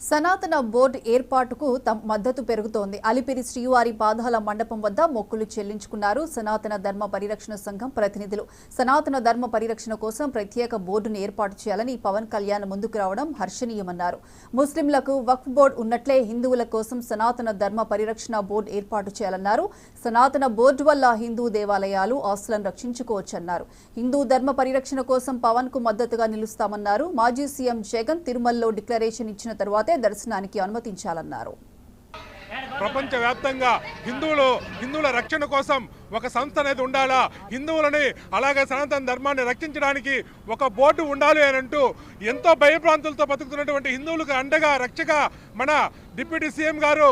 సనాతన బోర్డు ఏర్పాటుకు మద్దతు పెరుగుతోంది. అలిపిరి శ్రీవారి పాదాల మండపం వద్ద మొక్కులు చెల్లించుకున్నారు సనాతన ధర్మ పరిరక్షణ సంఘం ప్రతినిధులు. సనాతన ధర్మ పరిరక్షణ కోసం ప్రత్యేక బోర్డును ఏర్పాటు చేయాలని పవన్ కళ్యాణ్ ముందుకు రావడం హర్షణీయమన్నారు. ముస్లింలకు వక్ఫ్ బోర్డు ఉన్నట్లే హిందువుల కోసం సనాతన ధర్మ పరిరక్షణ బోర్డు ఏర్పాటు చేయాలన్నారు. సనాతన బోర్డు వల్ల హిందూ దేవాలయాలు ఆస్తులను రక్షించుకోవచ్చన్నారు. హిందూ ధర్మ పరిరక్షణ కోసం పవన్ కు మద్దతుగా నిలుస్తామన్నారు. మాజీ సీఎం జగన్ తిరుమలలో డిక్లరేషన్ ఇచ్చిన తర్వాత దర్శనానికి అనుమతించాలన్నారు. ప్రపంచవ్యాప్తంగా హిందువుల రక్షణ కోసం ఒక సంస్థ అనేది ఉండాలా, హిందువులని అలాగే సనాతన ధర్మాన్ని రక్షించడానికి ఒక బోర్డు ఉండాలి అని అంటూ ఎంతో భయభ్రాంతులతో బతుకుతున్నటువంటి హిందువులకు అండగా రక్షగా మన డిప్యూటీ సీఎం గారు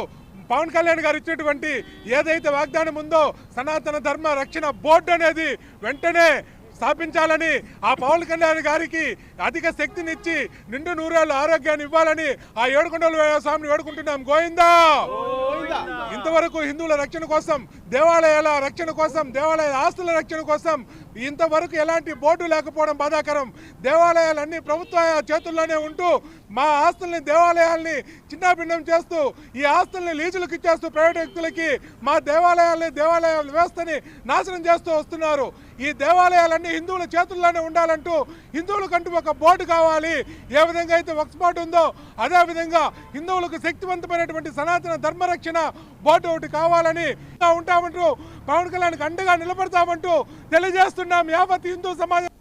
పవన్ కళ్యాణ్ గారు ఇచ్చినటువంటి ఏదైతే వాగ్దానం ఉందో సనాతన ధర్మ రక్షణ బోర్డు అనేది వెంటనే స్థాపించాలని ఆ పవన్ కళ్యాణ్ గారికి అధిక శక్తినిచ్చి నిండు నూరేళ్ళు ఆరోగ్యాన్ని ఇవ్వాలని ఆ ఏడుకొండల స్వామిని వేడుకుంటున్నాం. గోవిందా. ఇంతవరకు హిందువుల రక్షణ కోసం, దేవాలయాల రక్షణ కోసం, దేవాలయాల ఆస్తుల రక్షణ కోసం ఇంతవరకు ఎలాంటి బోర్డు లేకపోవడం బాధాకరం. దేవాలయాలన్నీ ప్రభుత్వ చేతుల్లోనే ఉంటూ మా ఆస్తుల్ని, దేవాలయాల్ని చిన్నాభిన్నం చేస్తూ ఈ ఆస్తుల్ని లీజులకు ఇచ్చేస్తూ ప్రైవేట్ వ్యక్తులకి మా దేవాలయ వ్యవస్థని నాశనం చేస్తూ వస్తున్నారు. ఈ దేవాలయాలన్నీ హిందువుల చేతుల్లోనే ఉండాలంటూ హిందువులకంటూ ఒక బోర్డు కావాలి. ఏ విధంగా అయితే వక్ఫ్ బోర్డు ఉందో అదే విధంగా హిందువులకు శక్తివంతమైనటువంటి సనాతన ధర్మరక్షణ బోర్డు ఒకటి కావాలని ఉంటామంటూ పవన్ కళ్యాణ్కి అండగా నిలబడతామంటూ తెలియజేస్తున్నాం. యావత్ హిందూ సమాజం